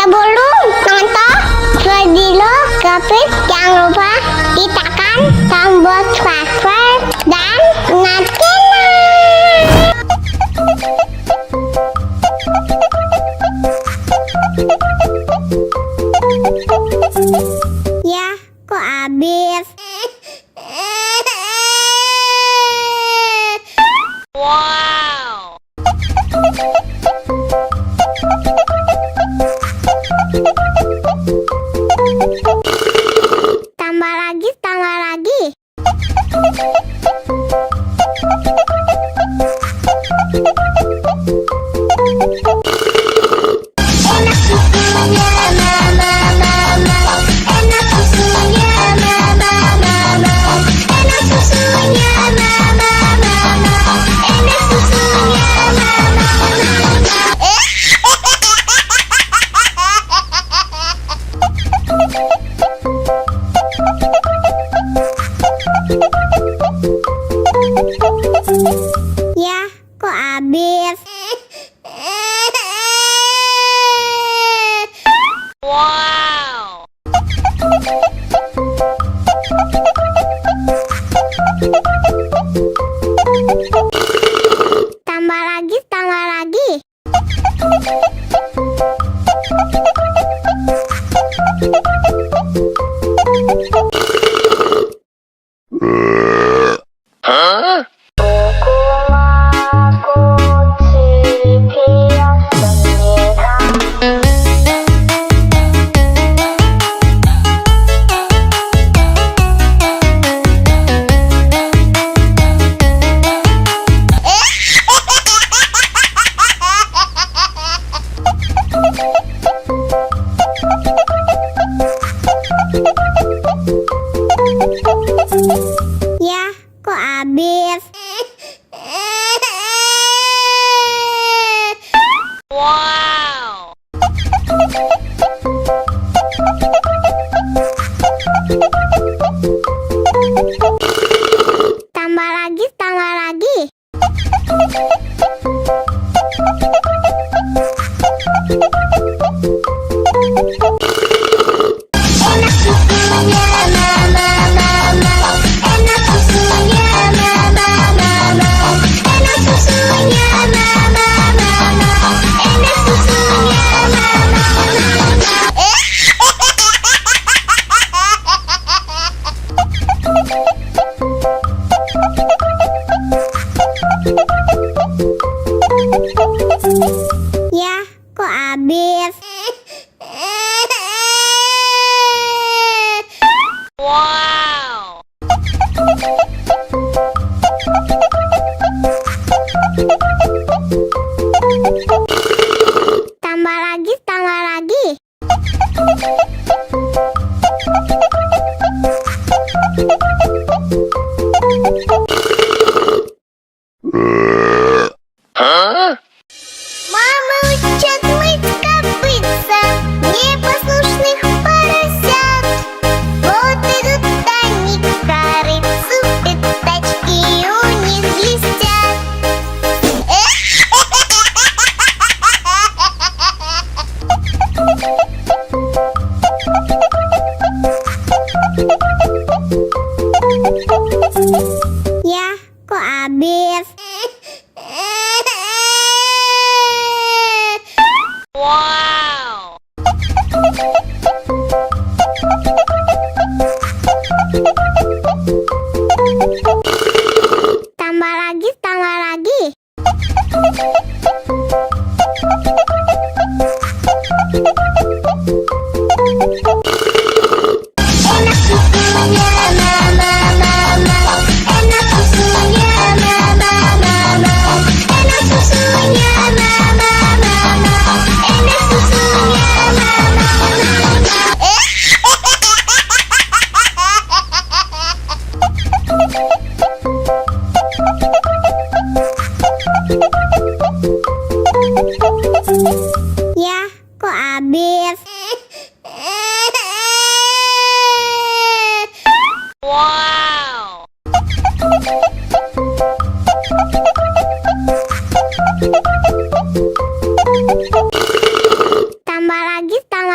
Sebelum nonton video Kepit, jangan lupa tekan tombol subscribe dan nyalakan. Ya, kok habis? Wow. Tambah lagi, tambah lagi. Enak susunya mama, mama. Enak susunya mama, mama. Enak susunya mama, mama. Enak susunya mama, mama. Ya, kok habis? Wow. Tambah lagi, tambah lagi. Hah? Ya, kok habis? Wow. Tambah lagi, tambah lagi. Enak susunya mama, mama. Enak susunya mama, mama. Enak susunya mama, mama. Enak susunya mama, mama. Ya, kok habis? Wow. Tambah lagi, tambah lagi. Hah? Мама учат мыть копытца непослушных поросят. Вот идут они к корыцу, пятачки у них блестят. Ya, kok habis? Wow. Tambah lagi, tambah lagi. Enak susunya mama, mama. Enak susunya mama, mama. Enak susunya mama, mama. Enak susunya mama, mama. Ya, kok habis? Wow. Tambah lagi, tambah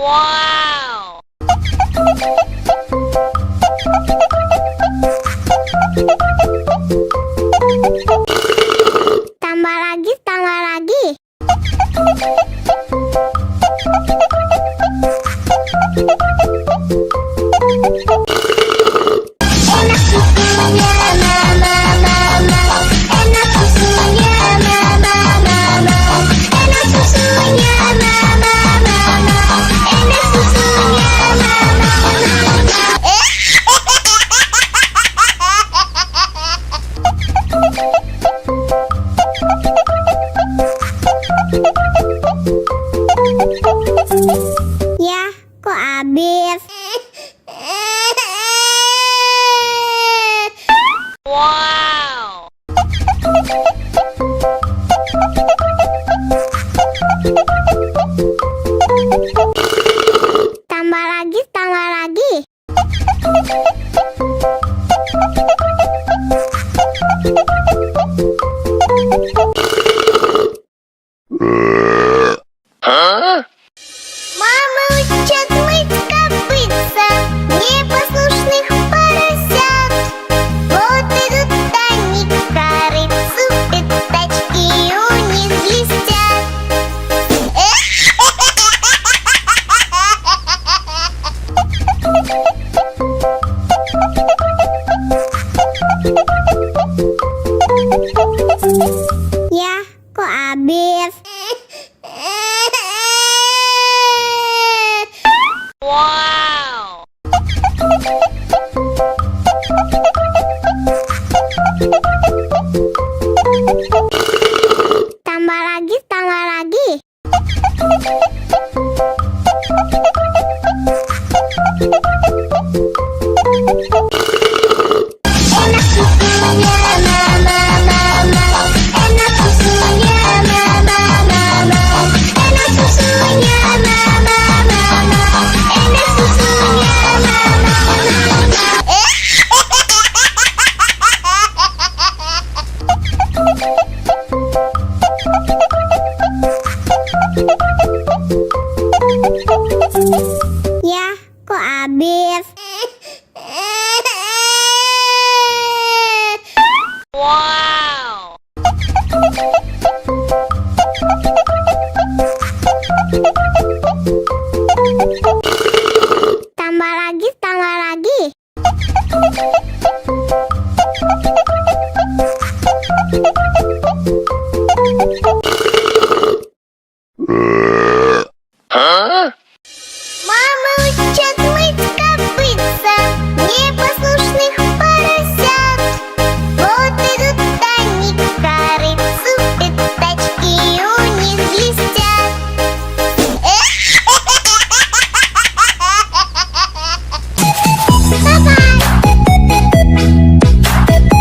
Wow. Tambah lagi, tambah lagi. Enak susunya mama, mama. Enak susunya mama, mama. Enak susunya mama, mama. Enak susunya mama, Ya, kok habis? Wow. Tambah lagi, tambah lagi. Huh? Мама учат мыть копытца непослушных поросят. Вот идут они к корыцу, пятачки у них блестят. Ya, kok habis? Wow. Tambah lagi, tambah lagi. Enak susunya mama, mama. Enak susunya mama, mama. Enak susunya mama, mama. Enak susunya mama, Ya, kok habis? Wow.